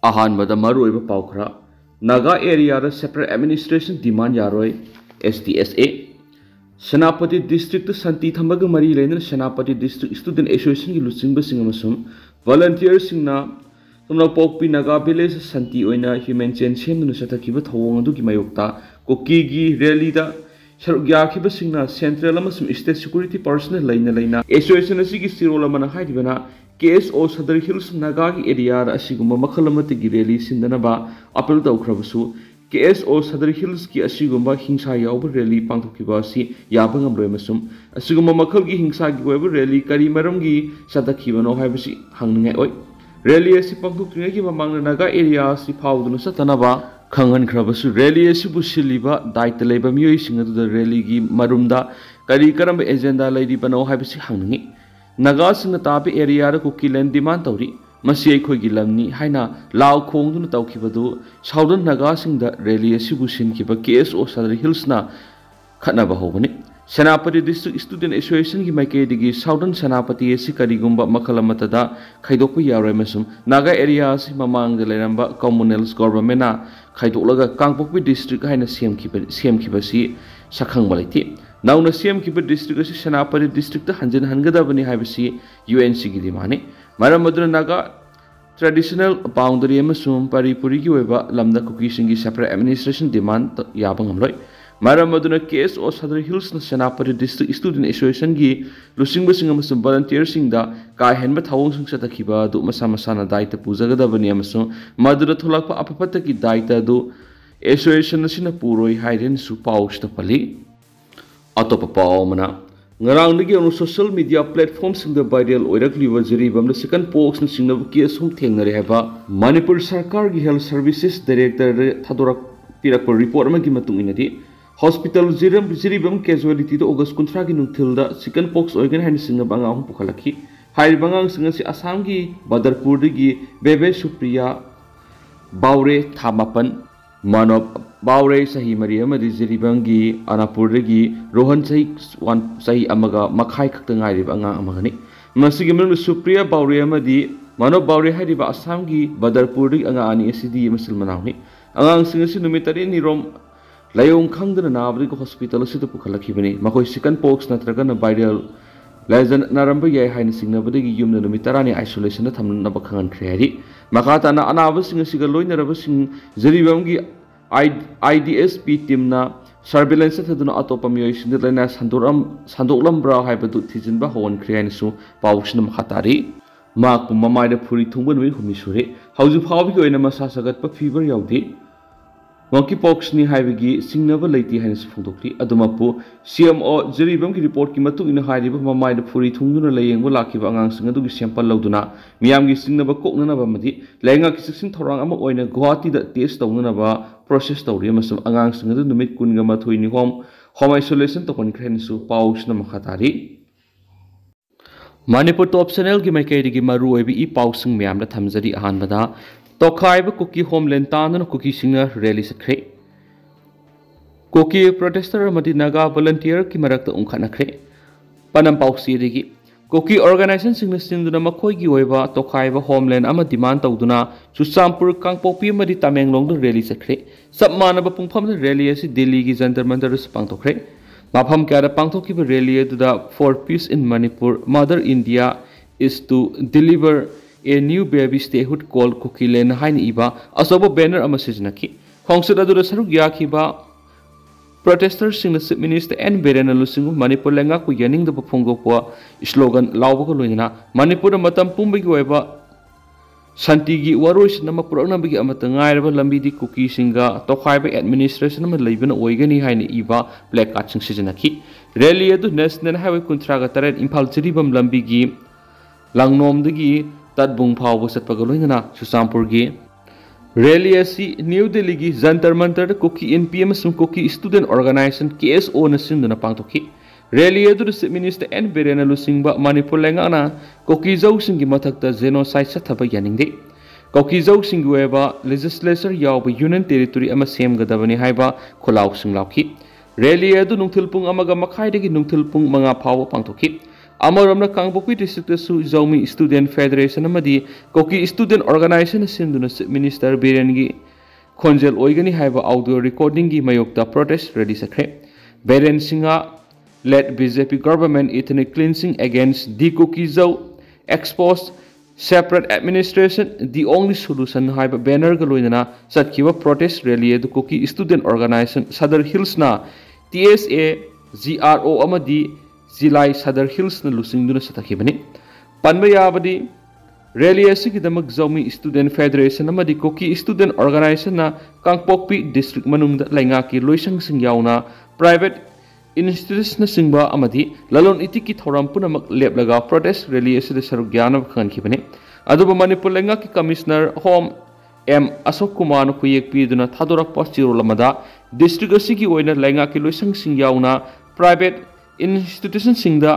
अहानबदा मरुइबा पाउखरा Naga area दा separate administration demand यारोय STSA सेनापति district शांति थंबग मरी लेना सेनापति डिस्ट्रिक्ट स्टूडेंट एसोसिएशन की लुचिंग बसिंग अमसुम वॉलंटियर सिंगना तुमना पोकपी नागा विलेज शांति ओइना ह्यूमन चेन सेमदुना सथखिबा थवोंग अदुगी मायोक्ता कुकी की रैली दा सरुक याखिबा सिंगना सेंट्रल अमसुम स्टेट सिक्योरिटी पर्सनल लेना एसोसिएशन असिगी सिरोल अमना हाइदिबना KSO सदर हिल्स नागा की area असिगुम्बा मखल अमतिगी rally सिंदनबा appeal तौखरबसु KSO Sadar hills की असिगुम्बा हिंसा यावब रैली पांथोखिबा असि याबा ngamloi masum असिगुम्बा मखल की हिंसा की वेब रैली करी मरमगी सदखिबनो हाइबसि हंगनिङै ओइ रैली असि पांथोक्रिङैगी ममांग नागा एरिया असि फावदुना सतनबा खंगनख्रबसु रैली असि बुसिलिबा दायित्व लेबा मियोइसिंग अदुदा रैली की मरुमदा करी करम एजेंडा लैरिबनो हाइबसि हंगनिङि नागा सिंह ताबे एरिया कुकी लैंड डिमांड तौरी मसी अखोगी लमनी हाइना लाव खोंगदुना तौखिबदु साउदर्न नागा सिंह रैली असिबु सिनखिबा KSO सदर हिल्सना खतनबा होबनी सेनापति डिस्ट्रिक्ट स्टूडेंट एसोसिएशन की माइकेदिगी साउदर्न सेनापति असि करिगुम्बा मखल अमतदा खैदोकपा यारोय मसुम नागा एरिया असि ममांग लेरंबा कम्युनल्स गवर्नमेंटना खैदोलगा कांगपोकपि डिस्ट्रिक्ट हाइना सेमखिबसि सखंगबा लैथि नाउना सेमखिबा डिस्ट्रिक्ट असि सेनापति डिस्ट्रिक्ट हंजन हनगदबनि हाइबसि UNC की दिमाने मरम अदुना नागा ट्रेडिशनल बाउंड्री अमसुम परिपुरी की ओइबा लमदा कुकी सिंगी सेपरेट एडमिनिस्ट्रेशन डिमांड याबा ngamloi मरम अदुना KSO Sadar hills Senapati district student association की लुसिंगबसिंग अमसुम वॉलंटियर सिंगदा काहेनबा थावोंग सतखिबा दु मसा मसाना दायित्व पुजगदबनि अमसुम मदुरा थोलकपा अपपतकी दायित्व दु एसोसिएशन असिना पुरोय हाइरेनसु पाउस्ता पली अतोप पावमना ngarangdagi on social media platforms sing the viral oirakliba jiribam the second pox na singna case hum thengnare haba Manipur Sarkar gi health services director thadorak pirak report ma gi matung inadi hospital jiribam casualty to August 13 gi nungthilda second pox oigan han singna banga hum pukhalaki hai bangang singa si Assam gi Badarpur gi Bebe Supriya Baure Thamapan Manop Baure Sahi Mariam Riziribangi Anapurgi Rohan Sahi Amaga Makhai Kaktangai Anga Amagani Masigiman Supriya Baure Amadi Manop Baure Hadiba Assamgi Badarpuri Anga Ani SCD Musulmanani Angang Singasi Numitari Nirom Layong Kangdan Nabri Hospital Situpukalakibani Makoi second pox Natragana Bidal Lazan Naramba Yai Hain Singnabadi Yum Numitarani isolation at Nabakan Creadi Makatana Anavasing a Sigaloin Ravasing Zeribangi IDSP team na surveillance thaduna atopa miyoi sindilena sandolam bra haibadu thijinba hon krianisu pawsnam khatari maku mamai da phuri thungban wi humisure hauju phawbi oina masa sagat pa fever yaudi monkeypox ni haibigi singnaba leiti hainsu phungdokri adumapu CMO jeribam ki report ki matu ina hairiba mamai da phuri thungduna layengba lakiba angang singa du sample lawduna miyam gi singnaba koknana ba madi lenga ki siksin thorang ama oina Guwahati da test tawna ba process tawri amasum angang singa du numit kunga mathoi ni home isolation to kon krensu pausna makhatari Manipur top channel ki maikaidi gi maru oibi I pausing miyam da thamjari ahanbada thokhre Kuki homeland tan Kuki singer rally sakre Kuki protester amadi Naga volunteer ki marakta ungkhanakre panam pausi digi Kuki organization singna sinduna makhoi gi oiba thokhre homeland ama demand tawduna Chusampur Kangpopi amadi Tamenglong da rally sakre sabmana ba pungpham da rally asi Delhi gi jantar mantar pangthokre mafam kya da pangthokiba rally da for peace in Manipur Mother India is to deliver a new baby statehood called Kuki Len Hain Iba asobo banner amasijnaki Hongsud adura saruk yakiba protesters sing the minister and Berena Lusingu Manipur lenga ku yaning the Pongo po slogan lawbako loina Manipur matam pumbigi weba Santigi warois nama purana bigi amatangai raba lambi di Kuki singa thokhre administration ama leibana oigani hain Iba black card sing sijnaki rally adu national highway kuntraga taret Imphal chiribam lambi gi langnom dagi Tadbung Pau Satpagolina, Chusampurgi. Rally asi New Delhi gi Jantar Mantar Kuki NPM sum Kuki student organization KSO na sinduna pangtoki. Rally adu minister and Berena Lusingba Manipur lengana Kuki Zau singi mathakta genocide sathaba yaningde. Kuki Zau singueba legislature yawba union territory ama sem gadabani haiba kholau singlauki. Rally adu nungthilpung amaga makhai degi nungthilpung manga phaw pangtoki. अमरमना Kangpokpi district सु Zomi student federation अमदी Kuki student organisation सिंधुना chief minister बीरेनगी खोंजेल ओइगनी हाइबा audio recording की मयोक्ता प्रोटेस्ट रेली सखरे Biren Singh led BJP government ethnic cleansing against the Kuki Zau exposed separate administration the only solution haiba banner galoinana satkiba protest rally the Kuki student organization Sadar Hills na TSA GRO amadi Zilai Sadar Hills na lusingduna satakibani panba yabadi rally asigi damak Zaumi student federation amadi Kuki student organization na Kangpokpi district manungda lainga ki loisang sing yauna private institution singba amadi lalon itiki thoram punamak leplaga protest rally asida saruk gyana khan khibane aduba manipur lenga ki commissioner home M Ashok Kumar no kuyek pi duna thadorak postiro lamada district asigi oina lenga ki loisang sing yauna private institution singda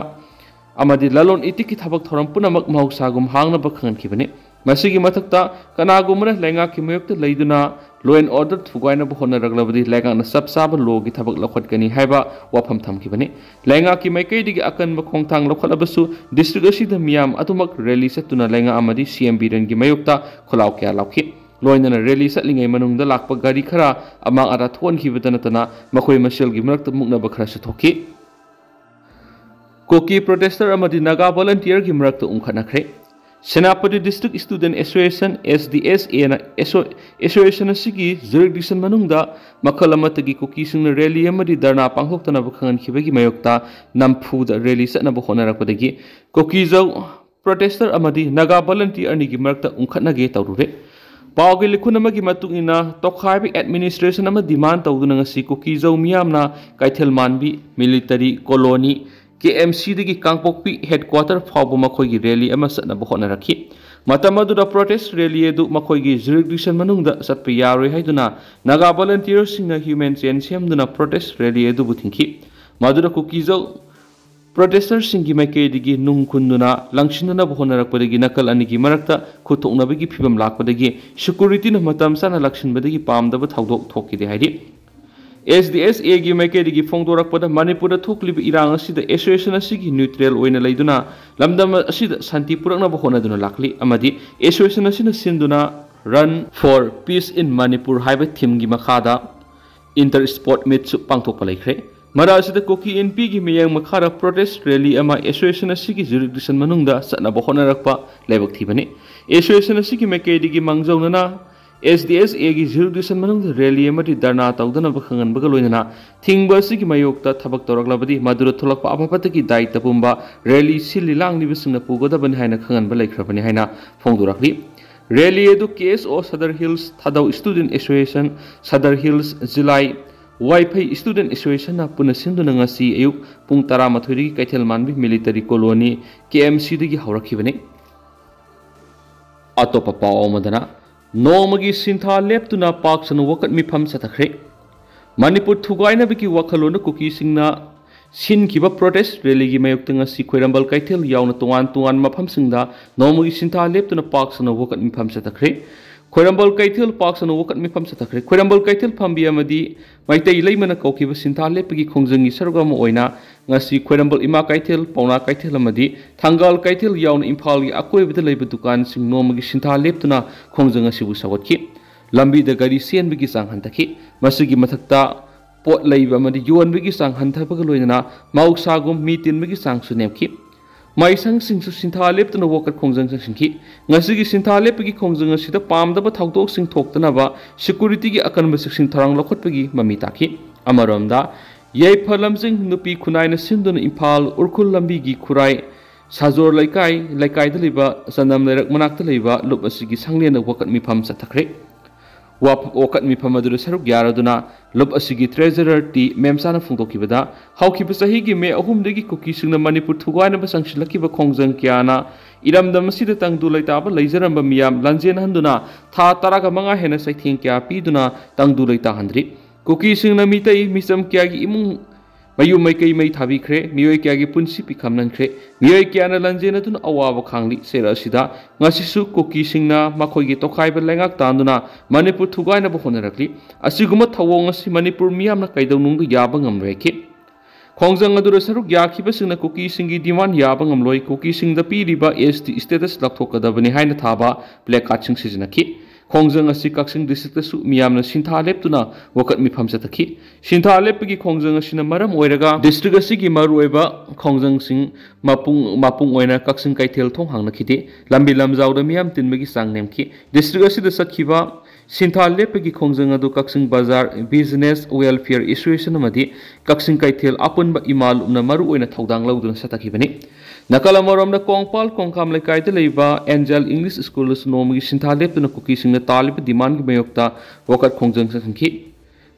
amadi lalon itiki thabak thoram punamak mausagum hangna ba khan khibane masigi mathakta kanagumna lenga ki mayokta leiduna law and order thugaina bu honna raglabadi lenga na sabsaba law gi thabak lakhot kani haiba wafam thamkibani lenga ki maikai digi akan ba khongthang lakholabasu district asida miyam atumak rally satuna lenga amadi CM biren gi mayokta kholaw kya lakhi loinana rally satlingai manungda lakpa gari khara amang ara thon khibadana tana makhoi masel gi marakta muknaba khara sa thoki Kuki protester amadi Naga volunteer gi marakta umkhanakre Senapati District Student Association SDSA na association asigi jurisdiction manungda makal amatagi Kuki singna rally amadi darna panghoktana bakhangan khibagi mayokta nampu da rally satna ba honarakpadagi Kuki Zau protester amadi Naga volunteer ni gi marakta umkhatnage tawrure pawgi likhunamagi matungina thokhre administration ama demand tawduna ngasi Kuki Zau miyamna kaithel manbi military colony KMC dagi Kangpokpi headquarter fawbu makhoi gi rally ama satna ba hona rakhi matamadu da protest rally edu makhoi gi jurisdiction manungda satpa yaroi haiduna Naga volunteers singna human chain semduna protest rally edu buthingki madura Kuki Zau protesters singi maikei digi nung khunduna langsinna ba hona rakpadagi nakal anigi marakta khutoknabagi phibam lakpadagi security na matam sana laksinbadagi pamdaba thaudok thokide haidi SDSA gi maikei digi phongdorakpada Manipur da thokliba irang asida association asigi neutral oina leiduna lamdam asida santi purakna ba honaduna lakli amadi association asina sinduna run for peace in Manipur haiba theme gi makhada inter sport meet su pangthokpa leikre mara asida Kuki NP gi miyang makhara protest rally ama association asigi jurisdiction manungda satna ba honarakpa lebak thibani association asigi maikei digi mangjawnana SDSA gi jurisdiction manung rally amati darna tawdana bakhangan baga loinana thingba sigi mayokta thabak toraklabadi madura tholakpa apapata ki daita pumba rally sililang ni bisna pugoda bani haina khangan ba laikhrabani haina phongdurakli rally edu KSO Sadar Hills Thadau Student Association Sadar Hills Zilai Wi-Fi Student Association na puna sinduna ngasi ayuk pung 13 ri kaithel manbi military colony KMC digi hawrakhibani atopa paw madana Nomagi Sintha leptuna paksana wakat mifam satakre Manipur thugaina biki wakhalona Kuki singna sinkiba protest rally gi mayokta ngasi khoirambal kaithel yauna tuan mafam singda nomagi Sintha leptuna paksana wakat mifam satakre khoirambal kaithel paksana wakat mifam satakre khoirambal kaithel phambi amadi maitai leimana kaukiba Sintha lepgi khongjangi sargam oina ngasi khoirambal ima kaithel pauna kaithel amadi thangal kaithel yauna imphal gi akoibada leiba dukan sing nomagi Sintha leptuna khongjanga sibu sawatki lambi da gari sen bigi sang hantaki masigi mathakta pot leiba amadi yon bigi sang hanthabaga loinana mausagum mitin bigi sang sunemki maisang sing su Sintha leptuna wakat khongjang singki ngasigi Sintha lepgi khongjang asida pamdaba thawdok sing thoktana ba security gi akanba sing tharang lokhotpagi mami taki amaromda yai phalamjing nupi khunaina sinduna imphal urkhul lambi gi khurai sajor laikai daliba sanam lerak manakta leiba lup asigi sanglena wakat mifam satakre wakat mifam adura saruk yaraduna lup asigi treasurer ti memsana phungtokibada haukiba sahi gi me ahum degi Kuki singna Manipur thugaina ba sangsilakiba khongjang kyana iramdam asida tangdu laitaba leijaramba miyam lanjen handuna tha taraga manga hena saithing kya piduna tangdu laita handri Kuki singna mitai misam kya gi imung mayu maikai mai thabikre miyoi kya gi punsi pikhamnankre miyoi kya na lanjena tun awaba khangli sera sida ngasisu Kuki singna makhoi gi tokhaiba lengak tanduna Manipur thugaina ba honarakli asiguma thawong asi Manipur miyamna kaidonung yaba ngamreki खोंजंग अदुर सरुक याखिबसिंगना कुकी सिंगी demand याबा ngamloi Kuki सिंगदा पीरिबा ST status लखथोकदबनि हाइना थाबा प्लेकार्ड सिंग सिजनखि खोंजंग असि कक्सिंग डिस्ट्रिक्ट सु मियामना सिंथा लेपतुना वकत मिफम चतखि सिंथा लेपगी खोंजंग असिना मरम ओइरगा डिस्ट्रिक्ट असिगी मरुइबा खोंजंग सिंग मापुंग ओइना कक्सिंग काइथेल थोंग हांगनखिदे लंबी लमजाउदा मियाम तिनबगी सांग नेमखि डिस्ट्रिक्ट असिदा सतखिबा सिंथा लेपगी खोंजंग अदु कक्सिंग बाजार बिजनेस वेलफेयर एसोसिएशन अमदि कक्सिंग काइथेल अपुनबा इमाल उमना मरु ओइना थौदांग लौदुना सतखिबनि नकल अमरमदा कोंगपाल कोंखाम लेकाइदा लेबा एंजल इंग्लिश स्कूल नोमगी सिंथा लेपतुना कुकी सिंगना तालिब डिमांड की मयोक्ता वकत खोंजंग संखि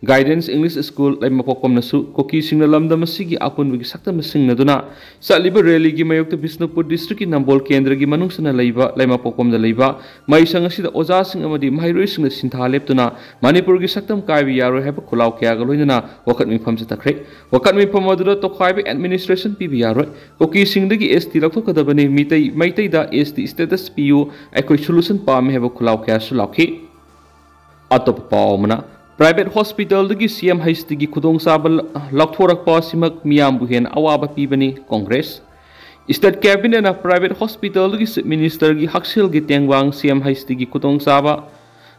गाइडेंस इंग्लिश स्कूल लैमपोकमनसु कुकी सिंगना लमदम सिगी अपुनबगी सक्तम सिंगनदुना सलिबा रैली की मयोक्ता बिष्णुपुर डिस्ट्रिक्ट की नंबोल केंद्र की मनुंगसना लैबा लैमपोकमदा लैबा मैसंग असिदा ओजा सिंग अमदि माहिरोइ सिंगना सिंथा लेपतुना मणिपुर की सक्तम कायबि यारो हैब खुलाव क्यागा लोइना वकत मिफम तखरे वकत मिफम अदुदा तोखाइबि एडमिनिस्ट्रेशन पीबि यारो कुकी सिंगदगी ST लखथोकदबनि मैतैदा ST स्टेटस पियु अखोइ सोल्यूशन पाम हैब खुलाव क्यासु लाखि अतोप पावमना प्राइवेट हॉस्पिटल की CM की खुदोंसाब लौथोरक्पसिमक मियामबु हेन अवाब पीबनी Congress state cabinet private hospital की चीफ मिनिस्टर की हक्सेल की तेंगवांग CM की खुदोंसाब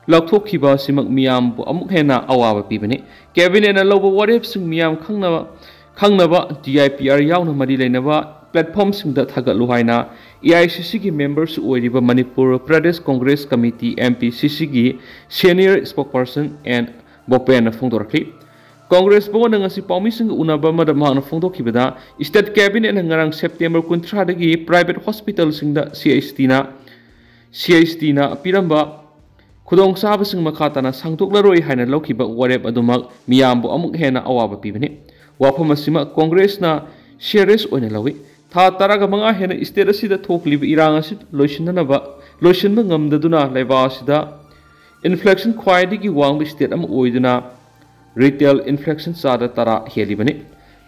लौथोखिबसिमक मियामबु अमुक हेन अवाब पीबनी कैबिनेट लौब वरेपसिंग मियाम खंगनबा DIPR यावना मरी लेनबा प्लेटफॉर्म सिंगदा थगलु हाइना AICC की मेंबर्स ओइरिबा मणिपुर प्रदेश कांग्रेस कमिटी MPCC की सीनियर स्पोकपर्सन एंड बोपेन फोंदोरखि कांग्रेस बोन ngasi पाउमिसिंग उनाबा मदमांग फोंदोखिबदा स्टेट कैबिनेट ngarang सेप्टेम्बर 13 दगी प्राइवेट हॉस्पिटल सिंगदा CHT ना पिरंबा खुदोंसाबसिंग मखाताना सांगतोकलरोइ हाइना लौखिबा वरेप अदुमक मियामबु अमुक हेना अवाबा पीबनि वाफम असिमा कांग्रेस ना सीरियस ओइना लवि था तरग मंगा हेना स्टेट असिदा थोकलिबा इरांग असि लोइसिनबा ngamdaduna लैबा असिदा इन्फ्लेक्शन ख्वाइदगी वांग स्टेट अम ओइदुना रिटेल इन्फ्लेक्शन चादा तरा हेलिबनि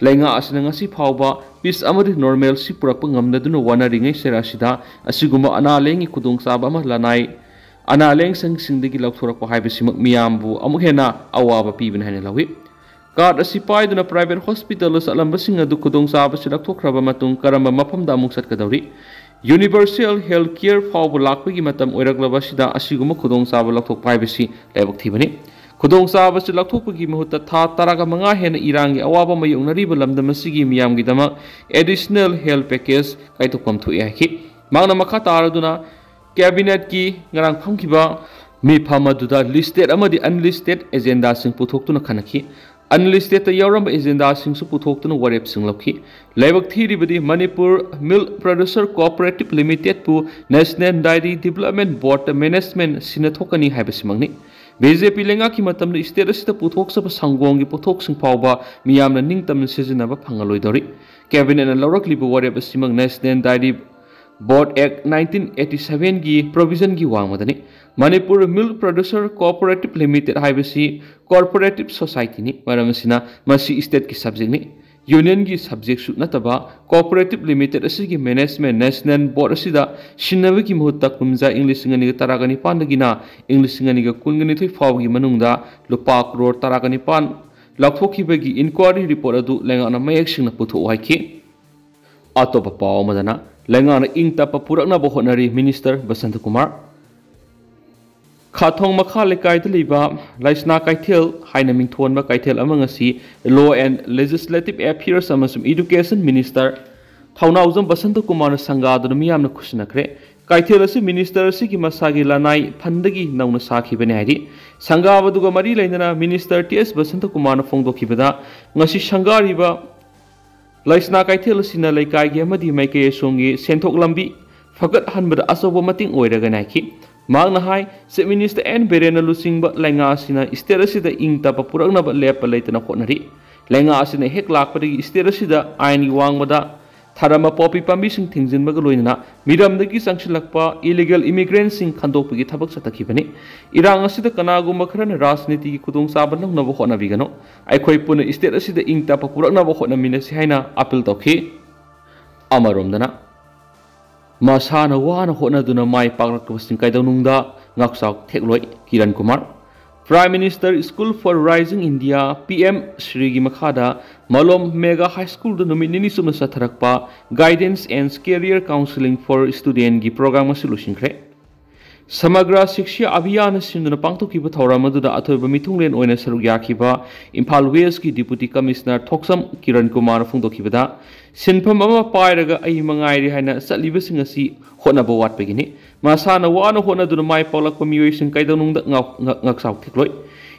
लैंगा असिना ngasi फावबा पीस अमदि नॉर्मल सि पुरकपा ngamdaduna वानारिङै सेरासिदा असिगुमा अनालेंगी खुदोंसाबा अमा लानाय अनालेंग संगसिंदगी लौथोरकपा हाइबसिमक मियामबु अमुक हेना अवाबा पीबनि हाइना लवि कार्ड असी पाइदुना प्राइवेट हॉस्पिटल चलंबसिंग अदु खुदोंसाबसि लौथोखरबा मतुंग करम मफमदा अमुक सटकदौरि यूनिवर्सल हेल्थ केयर फाव लाखपगी मतम ओइरक्लबसिदा असिगुम खुदोंसाबा लौथोकपा हाइबसि लाइबक थिबनि खुदोंसाबसि लौथोकपगी मुहुत्ता था तरगा मंगा हेन इरांगी अवाबा मयोंगनरिबा लमदमसिगी मियामगिदमा एडिशनल हेल्थ पैकेज काइथोकम थुइ हाइखि मांगना मखा तारदुना कैबिनेट की ngarang famkiba मिफम अदुदा लिस्टेड अमदि अनलिस्टेड एजेंडा सिंग पुथोक्तुना खनखि अनलिस्टेड यावरम एजेंडा सिंगसु पुथोक्तुना वरेप सिंग लौखि लाइबक थीरिबदि Manipur milk producer cooperative limited पु national dairy development board management सिनथोकनी हाइबसिमंगनि BJP लेंगा की मतम स्टेट असिदा पुथोक्सब संगोंगी पुथोक्सिंग फावबा मियामना निंगतम सिजनबा फंगलोइदोरि कैबिनेट ना लौरक्लिबो वरेप सिमंग नेशनल डायरी बोर्ड एक्ट 1987 की प्रोविजन की वांगमदनी Manipur milk producer cooperative limited हाइबसी कोऑपरेटिव सोसाइटी नि मरमसिना मसी स्टेट की सब्जेक्ट नि यूनियन की सब्जेक्ट सु नतबा कोऑपरेटिव लिमिटेड असिगी मैनेजमेंट नेशनल बोर्ड असिदा शिनबे की मुहूर्त कुमजा English ngani taragani pandagina English ngani ga kungani thoi fawgi manungda lupa crore taragani pan lakhokibagi inquiry report adu lengana mayek singna putho haiki atopa paw madana lengana ingta papurakna bohonari minister Basant Kumar खाथोंग मखा लेकाइद लिबा लाइसना काइथेल हाइना मिंथोनबा काइथेल अमंगसी लॉ एंड लेजिस्लेटिव अफेयर्स अमसुम एजुकेशन मिनिस्टर थाउनाउजम बसंत कुमार संगादन मियामना खुसनखरे काइथेल असि मिनिस्टर असि की मसागी लानाई फंदगी नौना साखिबने हाइदि संगाबदुगा मरी लेना minister TS Basant Kumar फोंदोखिबदा ngasi संगारिबा लाइसना काइथेल सिना लेकाइगी अमदि माइके सोंगी सेंथोक लंबी फगत हनबदा असोबो मतिंग ओइरगनाखि मांगना हाई चीफ मिनिस्टर एन बेरेन लुसिंग लेंगा स्टेट असिदा इंग तप पुरक्नब लेप लेतना होटनरी लेंगा असिना हेक लाकपदगी स्टेट असिदा आइन वांगबदा थारम पॉपी पांबिसिंग थिंजिनबग लोइना मिरमदगी संगसिलक्पा इलीगल इमिग्रेंट सिंग खंदोकपगी थबक सतखिबनी इरांग असिदा कनागुम खरन राजनीति की खुदोंसाब लंगनब होटनबिगनो अखोय पुन स्टेट असिदा इंग तप पुरक्नब होटनमिनसि हाइना अपील तौखि अमरोमदना मसाना वाना होटनदुना my पाकलक्पसिंग काइदौनुंगदा ngaksak thekloi Kiran Kumar Prime Minister School for Rising India PM Shri Makhada Malom Mega High School the nominee sumna satharakpa Guidance and Career Counseling for Student gi program solution kre Samagra Shiksha Abhiyan Sinduna Pangtokiba Thoramadda Athoba Mitunglen Oina Saruk Yakiba Impal West ki Deputy Commissioner Thoksam Kiran Kumar Fungdokibada Sinpam Ama Pairaga Ai Mangai Haina Satliba Singasi Honaba Wat Begini Masana Wana Hona do Mai Polak Communication Kaidanung Ngaksau Kikloi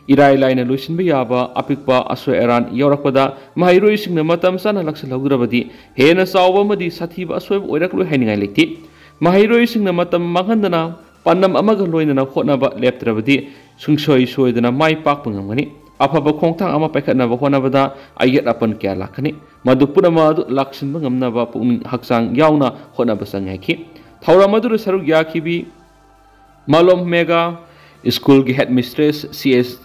Irai Line Lucian Biaba Apikpa Aswa Eran Yorapada Mahiro Sing the Matam Sana Laxalagurabadi Hena Sawamadi Sativa Asweb Oraklu Henning Liti Mahiro Sing the Matam Mahandana Panam Amaga Loina Honaba Leptrabadi Sungsoi Soidana Mai Pakungani Apaba Kongtang Ama Pekatnava Honavada Ayat Apan Kalakani Madupurama Lakshan Bangamnava Pung Haksang Yauna Honabasangaki Tauramadu Saruk Yakibi Malom Mega School Headmistress CS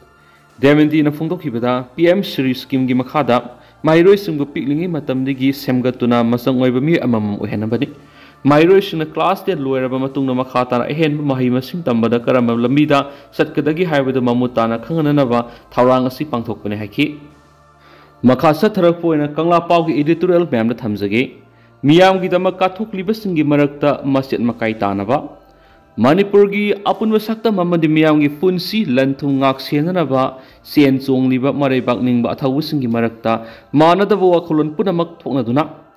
Devendina Fungdokibada PM Shri Scheme Gimakada Mairo Simbu Piklingi Matamdigi Semgatuna Masangwebami Amam Uhenabani Mairo Sina class de Loeraba Matunga Makata Hen Mahima Sintambada Karama Lamida Satkadagi Highway Mamutana Kanganava Taurangasi Pangtokune Haki Makasa Tarapo in a Kangla Pau editorial Bam the Tamzagi Miyam Gidama Katuk Libasingi Marakta Masjid Makai Tanava Manipurgi Apun Vasakta Mamadi Miyamgi Punsi Lantung Ngak Sienanava Sien Zong Liba Mare Bakning Batawisingi Marakta Manadava Kolon Punamak Tonaduna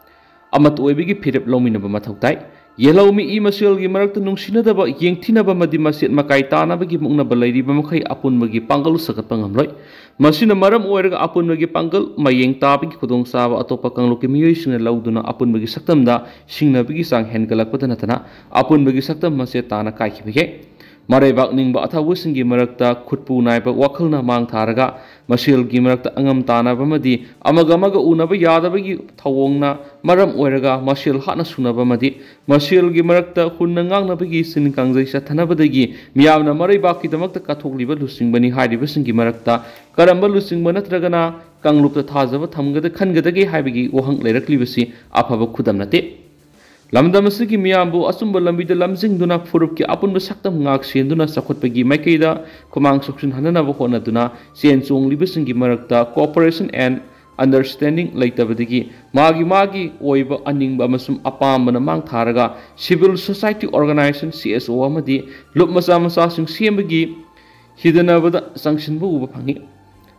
Amat Webigi Pirip Lominaba Matautai Yellow me Imasil Gimarak Nungsinadaba Yengtinaba Madimasit Makai Tanabagi Munaba Lady Bamakai Apun Magi Pangal Sakatpangamroy Masina Maram Orga Apun Magi Pangal Mayeng Tabi Kudong Sava Atopakang Lokimuation and Lauduna Apun Magi Saktamda Shingna Bigi Sang Hengalakwatanatana Apun Magi Saktam Masetana Kaikipike Mare Bakning Bata Wisingi Marakta Kutpu Naiba Wakalna Mang Taraga Masil Gimarakta Angam Tana Bamadi Amagamaga Unaba Yadabagi Tawongna Maram Oraga Masil Hana Sunabamadi Masil Gimarakta Hunangang Nabagi Sinkangzai Satanabadagi Miamna Mare Baki Damakta Katoliba Lusing Bani Hadi Wisingi Marakta Karamba Lusing Manatragana Kanglupta Tazava Tamgada Kangadagi Habigi Wahang Leraklivasi Apava Kudamnate Lamdamasiki Miambu Asumba Lambida Lamzing Duna Furuki Apun Saktam Ngak Sienduna Sakutpagi Maikeda Komang Suction Hanana Honaduna Sien Song Libisingi Marakta Cooperation and Understanding Laitabadigi Magi Oiba Aning Bamasum Apam Manamang Taraga Civil Society Organization CSO Amadi Lupmasa Masasing Siembagi Hidanavada Sanction Bu Pangi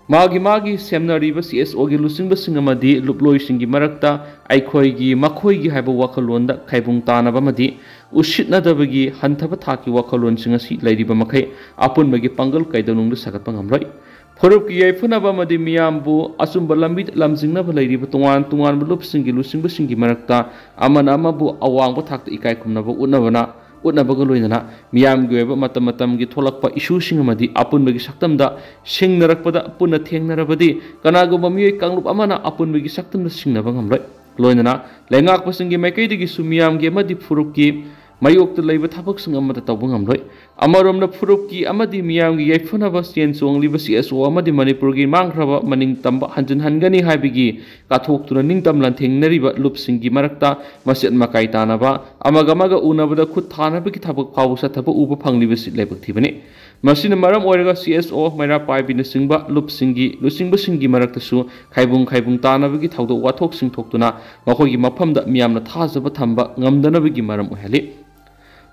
Magi Seminary CSO gi Lusing Basingamadi Luploi Singi Marakta Aikoi gi Makhoi gi Haiba Wakalonda Kaibung Tanaba Madi Ushitna Dabagi Hantaba Taki Wakalon Singasi Lady Bamakai Apun Bagi Pangal Kaidanung the Sakatpangamroi Puruki Funaba Madi Miambu Asumba Lambit Lamzingna Lady Batuan Tuan Lup Singi Lusing Basingi Marakta Amanamabu Awang Batak Ikai Kumnaba Unavana Utnabagaloina, Miam Gueva Matamatam Gitolakpa issue Singamadi, Apun Bagi Saktamda, Sing Narakpada, Puna Tang Narabadi, Kanago Mami Kangup Amana, Apun Bagi Saktam the Singabangam, Loina, Langak Pasingi Makadi Sumiam Gemadi Furuki, Mayok the Labor Tabaksing Amata Tabungam, Amarum the Furuki, Amadi Miam Yafunava Sien Song Livasi as Wamadi Manipurgi, Mangrava, Maning Tamba, Hanjan Hangani Haibigi, Katok to the Ningtam Lanting Neriba Lupsingi Marakta, Masit Makai Tanaba, Amagamaga Unavada Kutana Bikitabak Pausa Tabu Uba Panglivasi Labor Tibani. Masina Maram Orga CSO, Mara Pai Binasingba, Lupsingi, Lusingi Maraktasu, Kaibung Tana Bigi Taudo Watok Sing Toktuna, Mahogi Mapam that Miam Natazaba Tamba, Ngamdana Bigi Maram Oheli.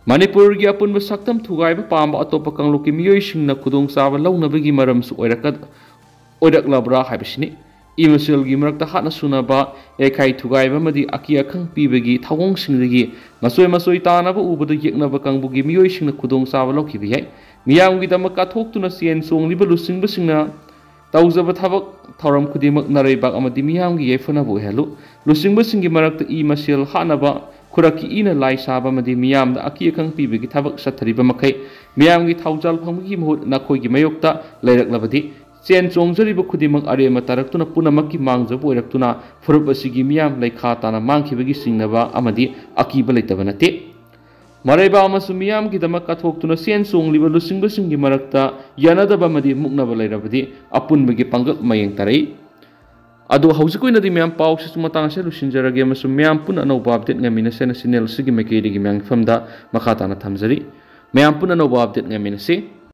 Manipur gi apun basaktam thugaiba pamba atopa kangluki miyoising na kudong saba launa bagi maram su oirak labra haibisini imasil gi marakta hatna sunaba ekai thugaiba madi akia khang pibagi thawong singdagi masoi tanaba ubada yeknaba kangbugi miyoising na kudong saba laukibi yai miyam gi damaka thoktuna sien song liba lusing basingna tawzaba thabak thoram kudimak nareibak amadi miyam gi yefuna bu helu lusing basingi marakta imasil hanaba Kuraki ina lai saba madi miyam da aki akang pibigi tabak sathariba makai miyam gi thaujal phanggi mohut nakhoi gi mayokta lairak labadi chen chongjariba khudimak are mataraktuna punamaki mangjabu oiraktuna furup asigi miyam laikha tana mangkhibagi singnaba amadi akiba leitaba nate maraiba amasu miyam gi damak kathoktuna sen songliba lusingba singi marakta yanadaba madi muknaba lairabadi apunbagi pangal mayeng tarai Ado hausikoi di miyam pau sesumatang se lusinjarage masum miyam pun anauba update ngamina sena sinel sigi mekedi gi miyang famda makata na thamjari miyam pun anauba update ngamina se